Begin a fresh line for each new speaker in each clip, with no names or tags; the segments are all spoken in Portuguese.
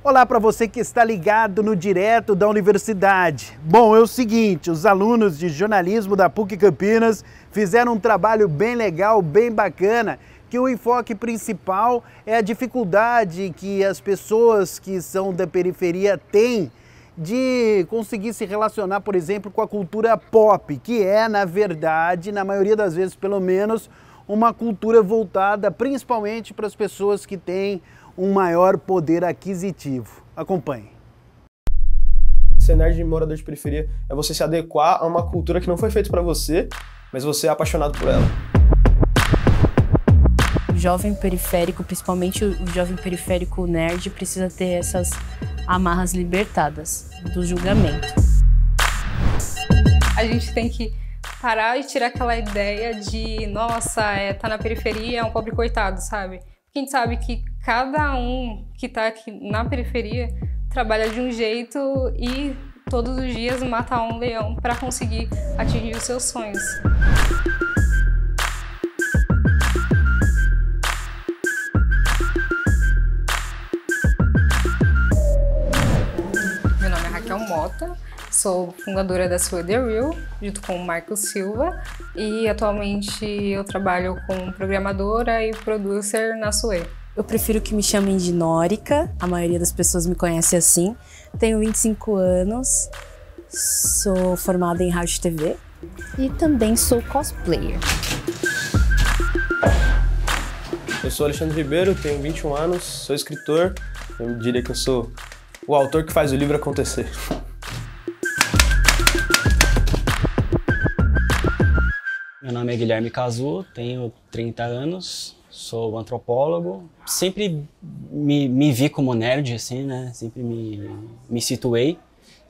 Olá para você que está ligado no Direto da Universidade. Bom, é o seguinte, os alunos de jornalismo da PUC Campinas fizeram um trabalho bem legal, bem bacana, que o enfoque principal é a dificuldade que as pessoas que são da periferia têm de conseguir se relacionar, por exemplo, com a cultura pop, que é, na verdade, na maioria das vezes pelo menos, uma cultura voltada principalmente para as pessoas que têm um maior poder aquisitivo. Acompanhe.
Ser nerd de morador de periferia é você se adequar a uma cultura que não foi feita para você, mas você é apaixonado por ela.
O jovem periférico, principalmente o jovem periférico nerd, precisa ter essas amarras libertadas do julgamento.
A gente tem que parar e tirar aquela ideia de, nossa, tá na periferia, é um pobre coitado, sabe? Porque a gente sabe que cada um que tá aqui na periferia trabalha de um jeito e todos os dias mata um leão para conseguir atingir os seus sonhos. Meu nome é Raquel Mota, sou fundadora da Sway The Real, junto com o Marcos Silva, e atualmente eu trabalho como programadora e producer na Sway.
Eu prefiro que me chamem de Nórica, a maioria das pessoas me conhece assim. Tenho 25 anos, sou formada em rádio e TV e também sou cosplayer.
Eu sou Alexandre Ribeiro, tenho 21 anos, sou escritor. Eu diria que eu sou o autor que faz o livro acontecer.
Meu nome é Guilherme Cazu, tenho 30 anos, sou antropólogo. Sempre me vi como nerd, assim, né? Sempre me situei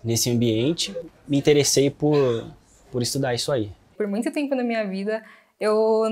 nesse ambiente. Me interessei por estudar isso aí.
Por muito tempo na minha vida, eu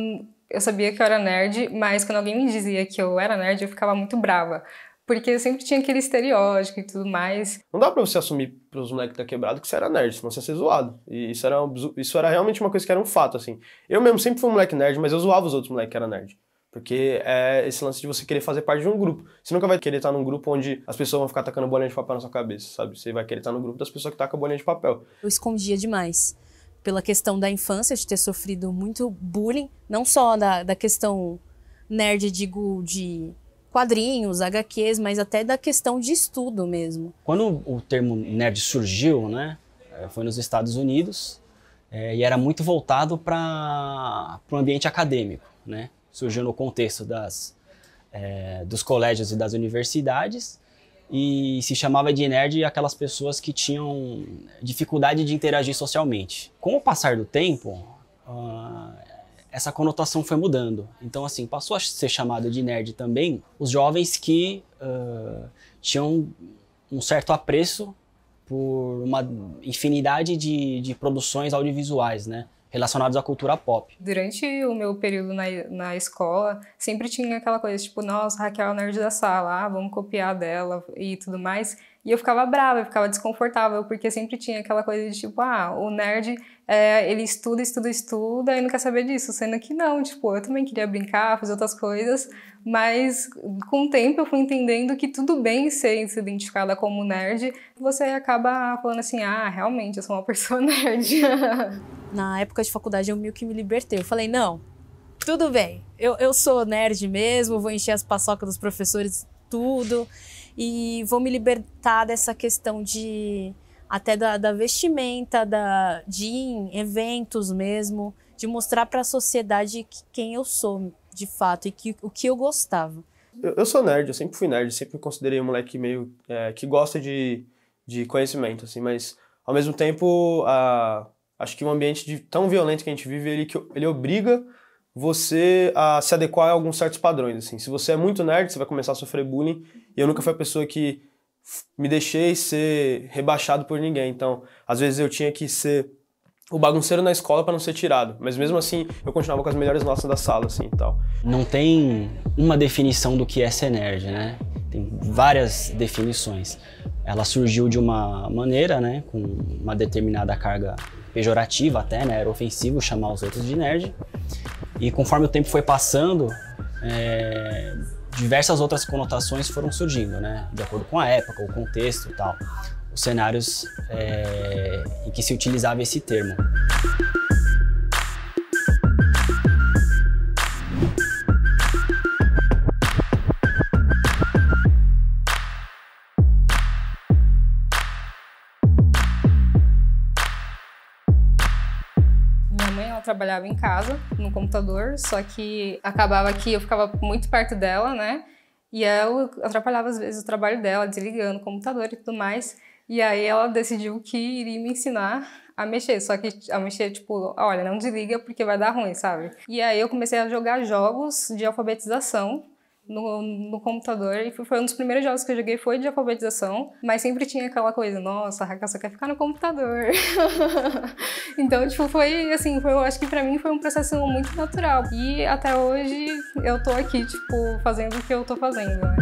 sabia que eu era nerd, mas quando alguém me dizia que eu era nerd, eu ficava muito brava. Porque sempre tinha aquele estereótipo e tudo mais.
Não dá pra você assumir pros moleques da quebrada que você era nerd, senão você ia ser zoado. E isso era realmente uma coisa que era um fato, assim. Eu mesmo sempre fui um moleque nerd, mas eu zoava os outros moleques que eram nerd. Porque é esse lance de você querer fazer parte de um grupo. Você nunca vai querer estar num grupo onde as pessoas vão ficar tacando bolinha de papel na sua cabeça, sabe? Você vai querer estar no grupo das pessoas que tacam bolinha de papel.
Eu escondia demais. Pela questão da infância, de ter sofrido muito bullying. Não só da questão nerd, digo, de quadrinhos, HQs, mas até da questão de estudo mesmo.
Quando o termo nerd surgiu, né, foi nos Estados Unidos, e era muito voltado para o ambiente acadêmico, né? Surgiu no contexto dos colégios e das universidades e se chamava de nerd aquelas pessoas que tinham dificuldade de interagir socialmente. Com o passar do tempo, essa conotação foi mudando. Então, assim, passou a ser chamado de nerd também os jovens que tinham um certo apreço por uma infinidade de produções audiovisuais, né, relacionadas à cultura pop.
Durante o meu período na escola, sempre tinha aquela coisa, tipo, nossa, Raquel é o nerd da sala, vamos copiar dela e tudo mais. E eu ficava brava, eu ficava desconfortável, porque sempre tinha aquela coisa de tipo, o nerd, ele estuda e não quer saber disso. Sendo que não, tipo, eu também queria brincar, fazer outras coisas, mas com o tempo eu fui entendendo que tudo bem ser identificada como nerd, você acaba falando assim, realmente, eu sou uma pessoa nerd.
Na época de faculdade eu meio que me libertei. Eu falei, não, tudo bem, eu sou nerd mesmo, vou encher as paçocas dos professores, tudo, e vou me libertar dessa questão de até da vestimenta, de ir em eventos mesmo, de mostrar para a sociedade quem eu sou de fato e o que eu gostava.
Eu sou nerd, eu sempre fui nerd, sempre me considerei um moleque meio que gosta de conhecimento, assim, mas ao mesmo tempo acho que um ambiente tão violento que a gente vive, ele obriga você a se adequar a alguns certos padrões, assim. Se você é muito nerd, você vai começar a sofrer bullying, e eu nunca fui a pessoa que me deixei ser rebaixado por ninguém, então, às vezes eu tinha que ser o bagunceiro na escola para não ser tirado, mas mesmo assim, eu continuava com as melhores notas da sala, assim, e tal.
Não tem uma definição do que é ser nerd, né? Tem várias definições. Ela surgiu de uma maneira, né, com uma determinada carga pejorativa até, né, era ofensivo chamar os outros de nerd. E conforme o tempo foi passando, diversas outras conotações foram surgindo, né? De acordo com a época, o contexto e tal. Os cenários em que se utilizava esse termo.
Ela trabalhava em casa, no computador, só que acabava que eu ficava muito perto dela, né? E eu atrapalhava às vezes o trabalho dela, desligando o computador e tudo mais. E aí ela decidiu que iria me ensinar a mexer, só que a mexer tipo, olha, não desliga porque vai dar ruim, sabe? E aí eu comecei a jogar jogos de alfabetização no computador, e foi um dos primeiros jogos que eu joguei, foi de alfabetização, mas sempre tinha aquela coisa, nossa, a Raquel só quer ficar no computador. Então, tipo, foi assim, eu acho que pra mim foi um processo muito natural. E até hoje eu tô aqui, tipo, fazendo o que eu tô fazendo, né?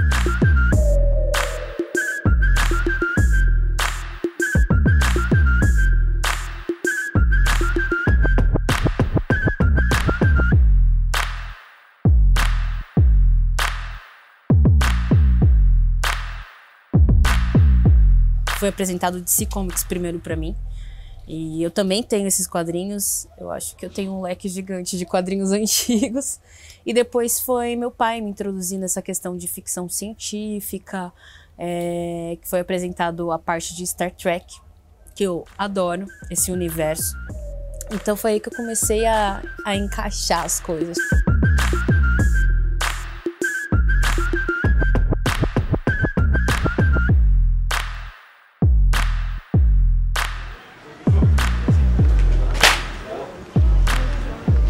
Foi apresentado o DC Comics primeiro pra mim. E eu também tenho esses quadrinhos. Eu acho que eu tenho um leque gigante de quadrinhos antigos. E depois foi meu pai me introduzindo nessa questão de ficção científica, que foi apresentado a parte de Star Trek, que eu adoro esse universo. Então foi aí que eu comecei a encaixar as coisas.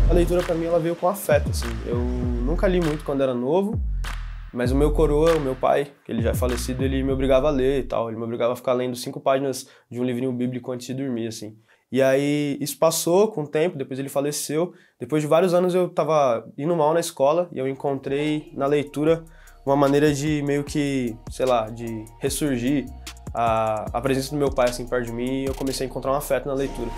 A leitura pra mim ela veio com afeto, assim. Eu nunca li muito quando era novo, mas o meu coroa, o meu pai, que ele já é falecido, ele me obrigava a ler e tal. Ele me obrigava a ficar lendo 5 páginas de um livrinho bíblico antes de dormir, assim. E aí isso passou com o tempo, depois ele faleceu. Depois de vários anos eu tava indo mal na escola e eu encontrei na leitura uma maneira de meio que, sei lá, de ressurgir a presença do meu pai assim perto de mim, e eu comecei a encontrar um afeto na leitura.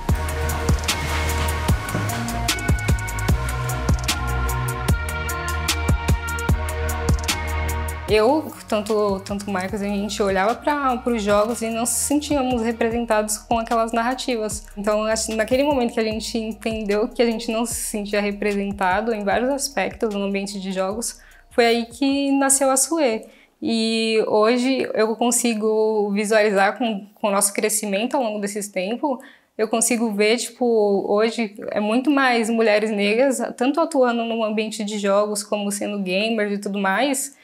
Eu, tanto o Marcos, a gente olhava para os jogos e não se sentíamos representados com aquelas narrativas. Então, naquele momento que a gente entendeu que a gente não se sentia representado em vários aspectos no ambiente de jogos, foi aí que nasceu a Suê. E hoje eu consigo visualizar com o nosso crescimento ao longo desses tempos, eu consigo ver, tipo, hoje é muito mais mulheres negras, tanto atuando no ambiente de jogos como sendo gamers e tudo mais,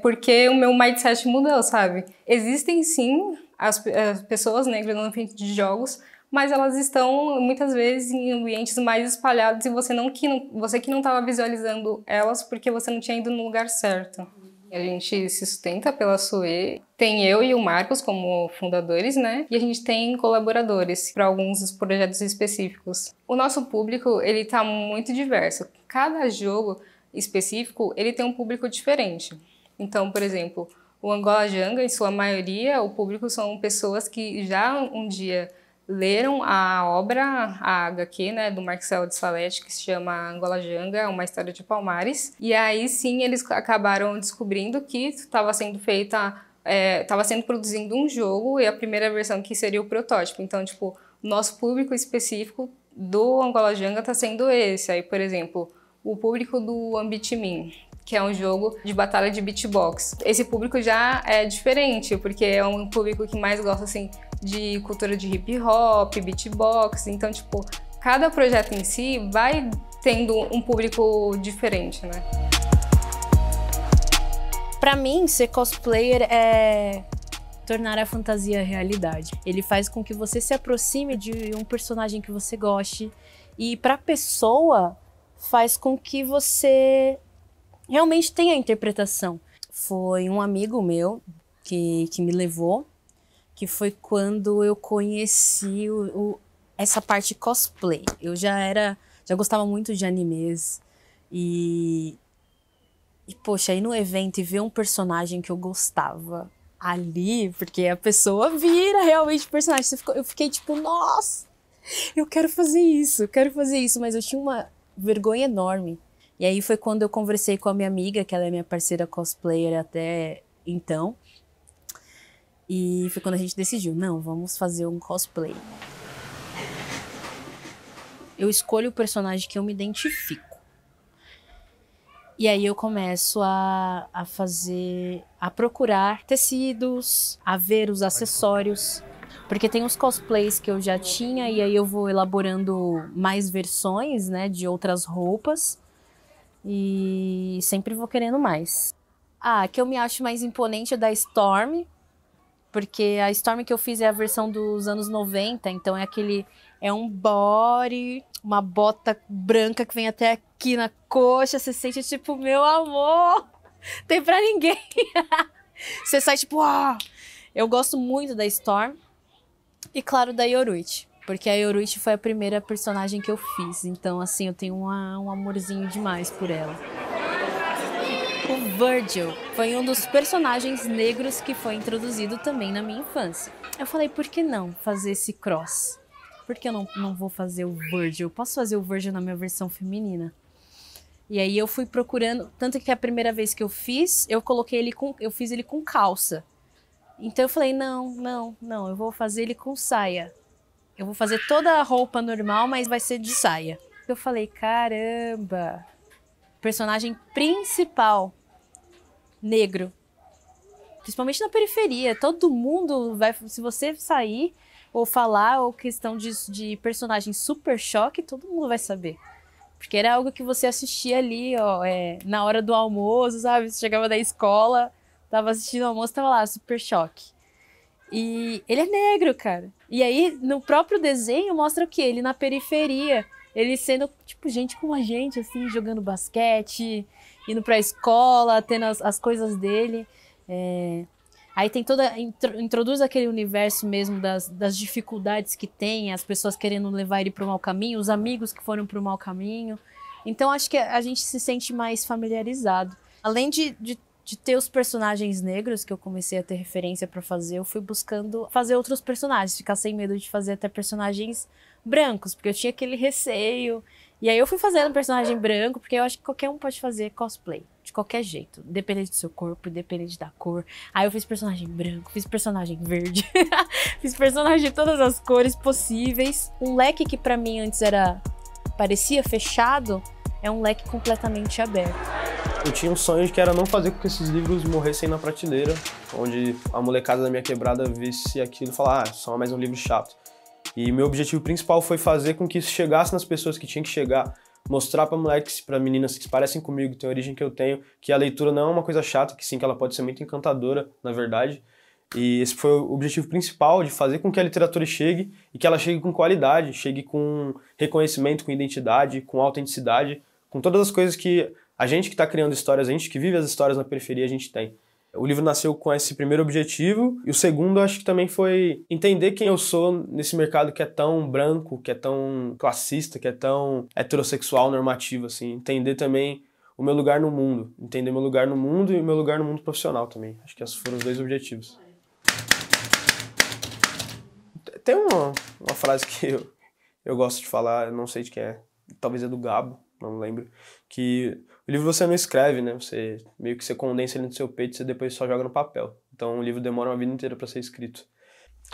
porque o meu mindset mudou, sabe? Existem sim as pessoas negras no ambiente de jogos, mas elas estão muitas vezes em ambientes mais espalhados e você que não estava visualizando elas porque você não tinha ido no lugar certo. A gente se sustenta pela Suê, tem eu e o Marcos como fundadores, né? E a gente tem colaboradores para alguns dos projetos específicos. O nosso público, ele tá muito diverso. Cada jogo específico, ele tem um público diferente. Então, por exemplo, o Angola Janga, em sua maioria, o público são pessoas que já um dia leram a obra, a HQ, né, do Marcel de Salete, que se chama Angola Janga, uma história de Palmares. E aí sim eles acabaram descobrindo que estava sendo produzindo um jogo, e a primeira versão que seria o protótipo. Então, tipo, o nosso público específico do Angola Janga está sendo esse. Aí, por exemplo, o público do Ambitimin, que é um jogo de batalha de beatbox. Esse público já é diferente, porque é um público que mais gosta, assim, de cultura de hip hop, beatbox. Então, tipo, cada projeto em si vai tendo um público diferente, né?
Pra mim, ser cosplayer é tornar a fantasia realidade. Ele faz com que você se aproxime de um personagem que você goste, e pra pessoa faz com que você realmente tenha a interpretação. Foi um amigo meu que me levou, que foi quando eu conheci essa parte cosplay. Eu já gostava muito de animes e poxa, ir no evento e ver um personagem que eu gostava ali, porque a pessoa vira realmente personagem. Eu fiquei tipo, nossa, eu quero fazer isso, mas eu tinha uma vergonha enorme E aí foi quando eu conversei com a minha amiga, que ela é minha parceira cosplayer até então. E foi quando a gente decidiu, não, vamos fazer um cosplay. Eu escolho o personagem que eu me identifico. E aí eu começo a procurar tecidos, a ver os acessórios. Porque tem os cosplays que eu já tinha e aí eu vou elaborando mais versões, né, de outras roupas. E sempre vou querendo mais. Ah, que eu me acho mais imponente é da Storm. Porque a Storm que eu fiz é a versão dos anos 90, então é um body, uma bota branca que vem até aqui na coxa, você sente tipo, meu amor, tem pra ninguém. Você sai tipo, ah! Eu gosto muito da Storm e claro da Yoruichi, porque a Yoruichi foi a primeira personagem que eu fiz, então assim, eu tenho um amorzinho demais por ela. O Virgil foi um dos personagens negros que foi introduzido também na minha infância. Eu falei, por que não fazer esse cross? Por que eu não vou fazer o Virgil? Eu posso fazer o Virgil na minha versão feminina? E aí eu fui procurando, tanto que a primeira vez que eu fiz, eu fiz ele com calça. Então eu falei, não, eu vou fazer ele com saia. Eu vou fazer toda a roupa normal, mas vai ser de saia. Eu falei, caramba... Personagem principal, negro. Principalmente na periferia. Todo mundo vai... Se você sair ou falar ou questão de personagem super choque, todo mundo vai saber. Porque era algo que você assistia ali, ó, na hora do almoço, sabe? Você chegava da escola, tava assistindo o almoço, tava lá, super choque. E ele é negro, cara. E aí, no próprio desenho, mostra o quê? Ele na periferia... Ele sendo, tipo, gente como a gente, assim, jogando basquete, indo pra escola, tendo as coisas dele. Aí tem introduz aquele universo mesmo das dificuldades que tem, as pessoas querendo levar ele pro mau caminho, os amigos que foram pro mau caminho. Então, acho que a gente se sente mais familiarizado. Além de ter os personagens negros, que eu comecei a ter referência pra fazer, eu fui buscando fazer outros personagens, ficar sem medo de fazer até personagens brancos, porque eu tinha aquele receio. E aí eu fui fazendo um personagem branco, porque eu acho que qualquer um pode fazer cosplay, de qualquer jeito, independente do seu corpo, independente da cor. Aí eu fiz personagem branco, fiz personagem verde, fiz personagem de todas as cores possíveis. Um leque que pra mim antes parecia fechado, é um leque completamente aberto.
Eu tinha um sonho que era não fazer com que esses livros morressem na prateleira, onde a molecada da minha quebrada visse aquilo e falasse, só mais um livro chato. E meu objetivo principal foi fazer com que isso chegasse nas pessoas que tinham que chegar, mostrar para moleques, para meninas que se parecem comigo, que tem a origem que eu tenho, que a leitura não é uma coisa chata, que sim, que ela pode ser muito encantadora, na verdade. E esse foi o objetivo principal, de fazer com que a literatura chegue, e que ela chegue com qualidade, chegue com reconhecimento, com identidade, com autenticidade, com todas as coisas que a gente que está criando histórias, a gente que vive as histórias na periferia, a gente tem. O livro nasceu com esse primeiro objetivo, e o segundo acho que também foi entender quem eu sou nesse mercado que é tão branco, que é tão classista, que é tão heterossexual, normativo, assim. Entender também o meu lugar no mundo, entender meu lugar no mundo e o meu lugar no mundo profissional também. Acho que esses foram os dois objetivos. Tem uma frase que eu gosto de falar, não sei de quem é, talvez é do Gabo, não lembro, que o livro você não escreve, né? Você meio que você condensa ele no seu peito e você depois só joga no papel. Então o livro demora uma vida inteira para ser escrito.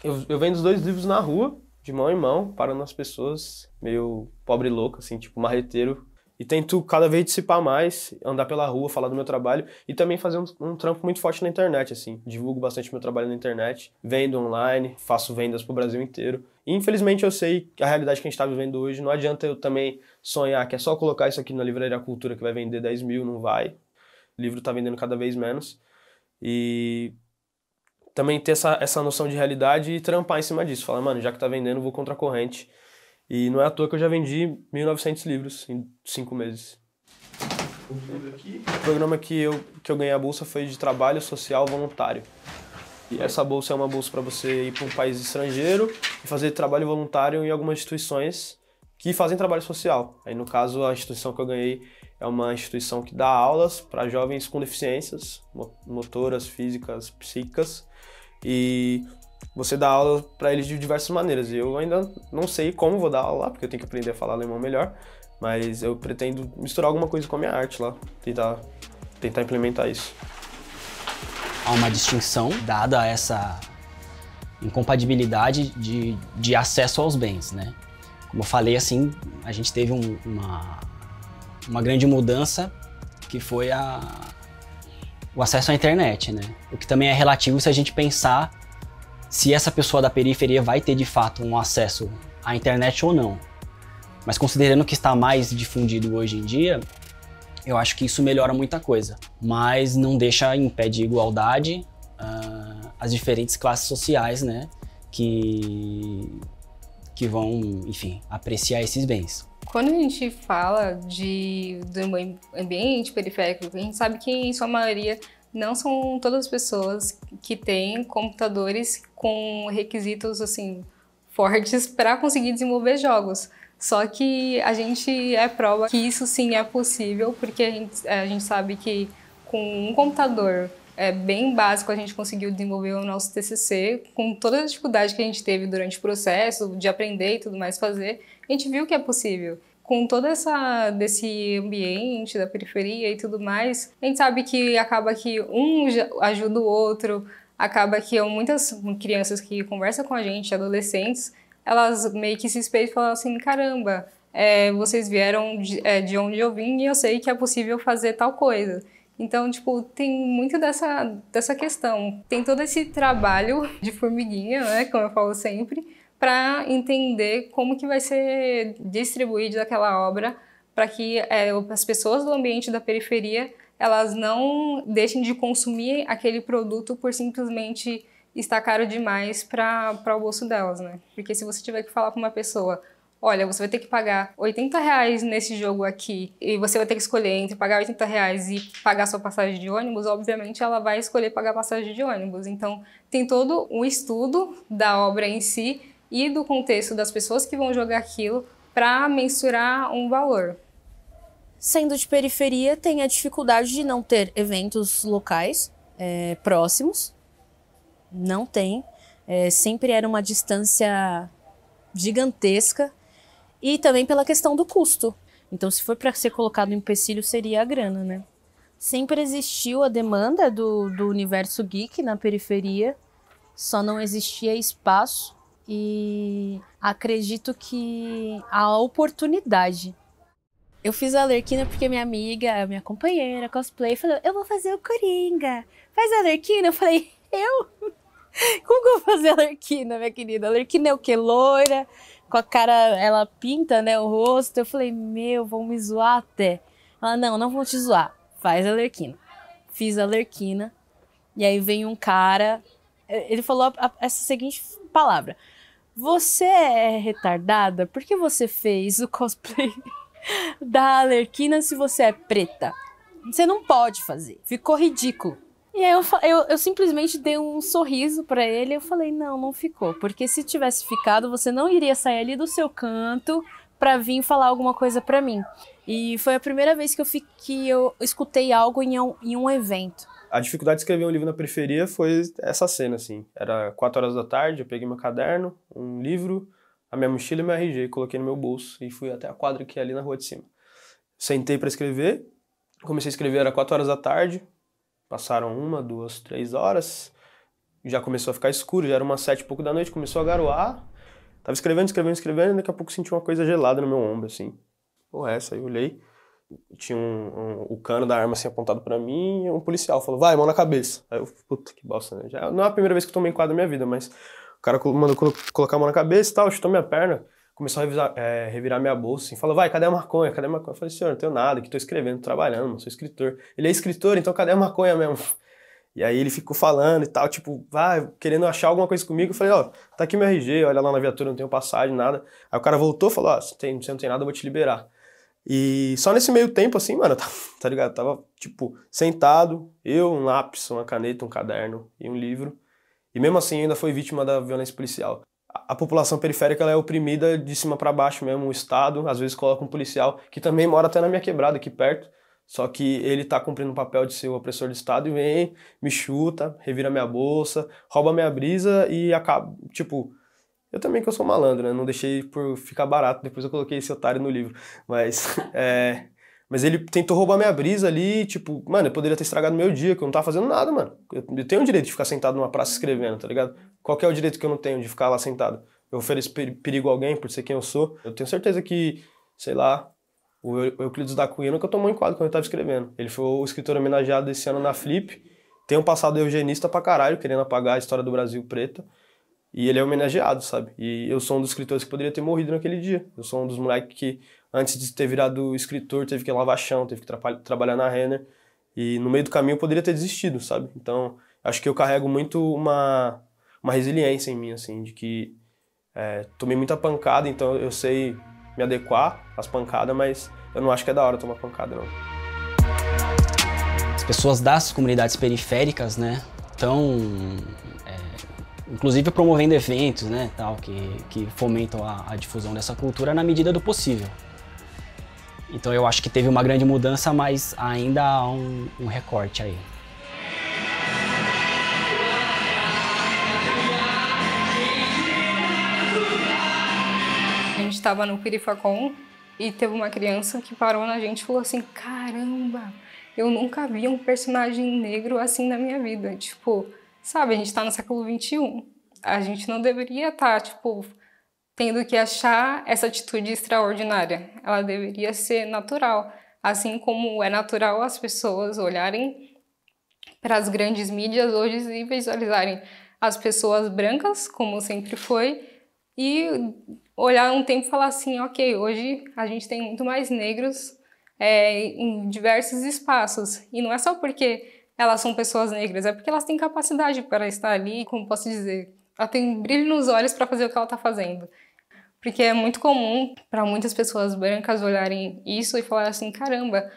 Eu vendo os dois livros na rua, de mão em mão, parando as pessoas, meio pobre e louco, assim, tipo marreteiro. E tento cada vez dissipar mais, andar pela rua, falar do meu trabalho e também fazer um trampo muito forte na internet, assim. Divulgo bastante meu trabalho na internet, vendo online, faço vendas pro Brasil inteiro. E infelizmente eu sei que a realidade que a gente tá vivendo hoje, não adianta eu também sonhar que é só colocar isso aqui na Livraria Cultura que vai vender 10 mil, não vai. O livro tá vendendo cada vez menos. E também ter essa noção de realidade e trampar em cima disso. Falar, mano, já que tá vendendo, vou contra a corrente. E não é à toa que eu já vendi 1.900 livros em 5 meses. O programa que eu ganhei a bolsa foi de trabalho social voluntário. E essa bolsa é uma bolsa para você ir para um país estrangeiro e fazer trabalho voluntário em algumas instituições que fazem trabalho social. Aí, no caso, a instituição que eu ganhei é uma instituição que dá aulas para jovens com deficiências motoras, físicas, psíquicas. E você dá aula para eles de diversas maneiras. Eu ainda não sei como vou dar aula lá, porque eu tenho que aprender a falar alemão melhor. Mas eu pretendo misturar alguma coisa com a minha arte lá, tentar implementar isso.
Há uma distinção dada a essa incompatibilidade de acesso aos bens, né? Como eu falei, assim, a gente teve uma grande mudança que foi o acesso à internet, né? O que também é relativo se a gente pensar se essa pessoa da periferia vai ter de fato um acesso à internet ou não. Mas considerando que está mais difundido hoje em dia, eu acho que isso melhora muita coisa. Mas não deixa em pé de igualdade as diferentes classes sociais, né? Que vão, enfim, apreciar esses bens.
Quando a gente fala do ambiente periférico, a gente sabe que, em sua maioria, não são todas as pessoas que têm computadores com requisitos, assim, fortes para conseguir desenvolver jogos. Só que a gente prova que isso sim é possível, porque a gente sabe que com um computador bem básico a gente conseguiu desenvolver o nosso TCC, com toda a dificuldade que a gente teve durante o processo de aprender e tudo mais fazer, a gente viu que é possível. Com todo desse ambiente da periferia e tudo mais, a gente sabe que acaba que um ajuda o outro, acaba que muitas crianças que conversam com a gente, adolescentes, elas meio que se espelham e falam assim, caramba, vocês vieram de onde eu vim e eu sei que é possível fazer tal coisa. Então, tipo, tem muito dessa questão. Tem todo esse trabalho de formiguinha, né, como eu falo sempre, para entender como que vai ser distribuída aquela obra para que as pessoas do ambiente da periferia, elas não deixem de consumir aquele produto por simplesmente estar caro demais para o bolso delas, né? Porque se você tiver que falar para uma pessoa, olha, você vai ter que pagar R$80 nesse jogo aqui e você vai ter que escolher entre pagar R$80 e pagar sua passagem de ônibus, obviamente ela vai escolher pagar a passagem de ônibus. Então, tem todo um estudo da obra em si e do contexto das pessoas que vão jogar aquilo para mensurar um valor.
Sendo de periferia, tem a dificuldade de não ter eventos locais próximos. Não tem. Sempre era uma distância gigantesca. E também pela questão do custo. Então, se for para ser colocado um empecilho, seria a grana, né? Sempre existiu a demanda do universo geek na periferia, só não existia espaço e acredito que a oportunidade. Eu fiz a Arlequina porque minha amiga, minha companheira, cosplay, falou, eu vou fazer o Coringa. Faz a Arlequina? Eu falei, eu? Como que eu vou fazer a Arlequina, minha querida? A Arlequina é o quê? Loira, com a cara, ela pinta, né, o rosto. Eu falei, vão me zoar até. Ela, não vão te zoar. Faz a Arlequina. Fiz a Arlequina. E aí vem um cara, ele falou essa seguinte palavra. Você é retardada? Por que você fez o cosplay da Arlequina se você é preta? Você não pode fazer. Ficou ridículo. E aí eu simplesmente dei um sorriso pra ele e eu falei, não ficou. Porque se tivesse ficado, você não iria sair ali do seu canto pra vir falar alguma coisa pra mim. E foi a primeira vez que eu escutei algo em um evento.
A dificuldade de escrever um livro na periferia foi essa cena, assim. Era 4 horas da tarde, eu peguei meu caderno, um livro, a minha mochila e meu RG, coloquei no meu bolso e fui até a quadra que é ali na rua de cima. Sentei pra escrever, comecei a escrever, era 4 horas da tarde, passaram 1, 2, 3 horas, já começou a ficar escuro, já era umas 7 e pouco da noite, começou a garoar, tava escrevendo, e daqui a pouco senti uma coisa gelada no meu ombro, assim. Porra, aí eu olhei, tinha o cano da arma assim apontado pra mim e um policial falou, vai, mão na cabeça. Aí eu, puta que bosta, né? Já não é a primeira vez que eu tomei enquadro na minha vida, mas o cara mandou colocar a mão na cabeça e tal, chutou minha perna, começou a revirar minha bolsa, assim, falou, vai, cadê a maconha? Cadê a maconha? Eu falei, senhor, não tenho nada, que tô escrevendo, trabalhando, não sou escritor. Ele é escritor, então cadê a maconha mesmo? E aí ele ficou falando e tal, tipo, vai, querendo achar alguma coisa comigo. Eu falei, ó, tá aqui meu RG, olha lá na viatura, não tenho passagem, nada. Aí o cara voltou e falou, ó, você não tem nada, eu vou te liberar. E só nesse meio tempo, assim, mano, tá ligado? Tava, tipo, sentado, eu, um lápis, uma caneta, um caderno e um livro. E mesmo assim ainda foi vítima da violência policial. A população periférica, ela é oprimida de cima pra baixo mesmo, o Estado, às vezes coloca um policial, que também mora até na minha quebrada, aqui perto, só que ele tá cumprindo o papel de ser o opressor do Estado e vem, me chuta, revira minha bolsa, rouba minha brisa e acaba, tipo, Eu também que eu sou malandro, né? Não deixei por ficar barato, depois eu coloquei esse otário no livro. Mas, mas ele tentou roubar minha brisa ali, tipo, mano, eu poderia ter estragado meu dia, que eu não tava fazendo nada, mano. Eu tenho o direito de ficar sentado numa praça escrevendo, tá ligado? Qual que é o direito que eu não tenho de ficar lá sentado? Eu ofereço perigo a alguém por ser quem eu sou. Eu tenho certeza que, sei lá, o Euclides da Cunha nunca tomou um enquadro quando eu tava escrevendo. Ele foi o escritor homenageado esse ano na Flip. Tem um passado eugenista pra caralho, querendo apagar a história do Brasil preta. E ele é homenageado, sabe? E eu sou um dos escritores que poderia ter morrido naquele dia. Eu sou um dos moleques que, antes de ter virado escritor, teve que lavar chão, teve que trabalhar na Renner. E no meio do caminho eu poderia ter desistido, sabe? Então, acho que eu carrego muito uma resiliência em mim, assim, de que tomei muita pancada, então eu sei me adequar às pancadas, mas eu não acho que é da hora tomar pancada, não.
As pessoas das comunidades periféricas, né, estão inclusive promovendo eventos, né, tal, que fomentam a difusão dessa cultura na medida do possível. Então eu acho que teve uma grande mudança, mas ainda há um recorte aí.
A gente estava no Pirifacom e teve uma criança que parou na gente e falou assim, caramba, eu nunca vi um personagem negro assim na minha vida. Tipo, sabe, a gente tá no século XXI. A gente não deveria estar, tipo, tendo que achar essa atitude extraordinária. Ela deveria ser natural. Assim como é natural as pessoas olharem para as grandes mídias hoje e visualizarem as pessoas brancas, como sempre foi, e olhar um tempo e falar assim, ok, hoje a gente tem muito mais negros em diversos espaços. E não é só porque elas são pessoas negras, é porque elas têm capacidade para estar ali, como posso dizer, ela tem brilho nos olhos para fazer o que ela está fazendo. Porque é muito comum para muitas pessoas brancas olharem isso e falar assim, caramba,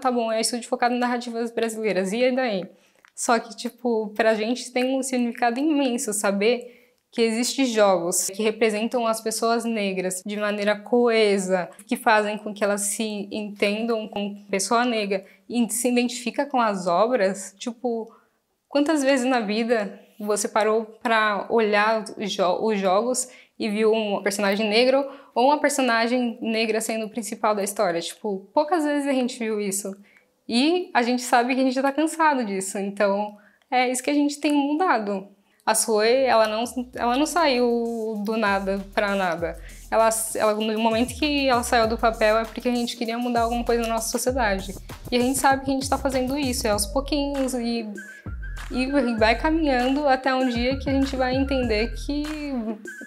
tá bom, é estudo focado em narrativas brasileiras, e daí? Só que, tipo, pra gente tem um significado imenso saber que existem jogos que representam as pessoas negras de maneira coesa, que fazem com que elas se entendam como pessoa negra e se identifica com as obras. Tipo, quantas vezes na vida você parou para olhar os jogos e viu um personagem negro ou uma personagem negra sendo o principal da história? Tipo, poucas vezes a gente viu isso. E a gente sabe que a gente tá cansado disso. Então, é isso que a gente tem mudado. A Zoe, ela não saiu do nada para nada. No momento que ela saiu do papel é porque a gente queria mudar alguma coisa na nossa sociedade. E a gente sabe que a gente está fazendo isso, aos pouquinhos, e vai caminhando até um dia que a gente vai entender que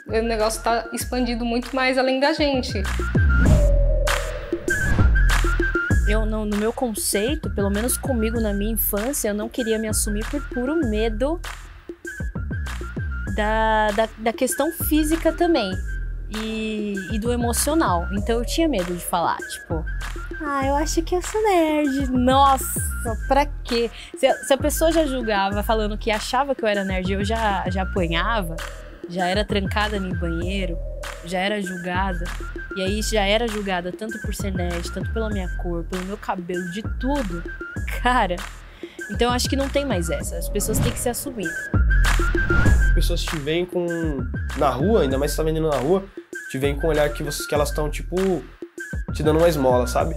o negócio está expandido muito mais além da gente.
No meu conceito, pelo menos comigo na minha infância, eu não queria me assumir por puro medo da questão física também e do emocional. Então eu tinha medo de falar, tipo, eu acho que eu sou nerd. Nossa, pra quê? Se a pessoa já julgava falando que achava que eu era nerd, eu já apanhava, já era trancada no banheiro, já era julgada. E aí já era julgada tanto por ser nerd, tanto pela minha cor, pelo meu cabelo, de tudo. Cara, então eu acho que não tem mais essa. As pessoas têm que se assumir.
As pessoas te veem na rua, ainda mais se tá vendendo na rua, te veem com um olhar que elas estão, tipo, te dando uma esmola, sabe?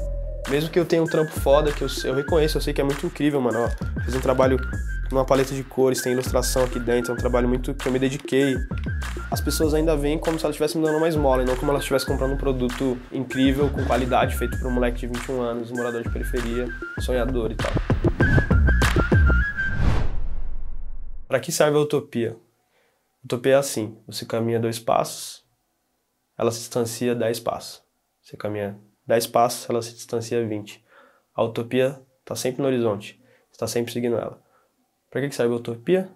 Mesmo que eu tenha um trampo foda, que eu reconheço, eu sei que é muito incrível, mano. Ó, fiz um trabalho numa paleta de cores, tem ilustração aqui dentro, é um trabalho muito que eu me dediquei. As pessoas ainda veem como se elas estivessem me dando uma esmola, e não como elas estivessem comprando um produto incrível, com qualidade, feito por um moleque de 21 anos, morador de periferia, sonhador e tal. Para que serve a utopia? Utopia é assim, você caminha 2 passos, ela se distancia 10 passos. Você caminha 10 passos, ela se distancia 20. A utopia está sempre no horizonte, você está sempre seguindo ela. Para que serve a utopia?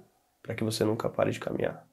Para que você nunca pare de caminhar.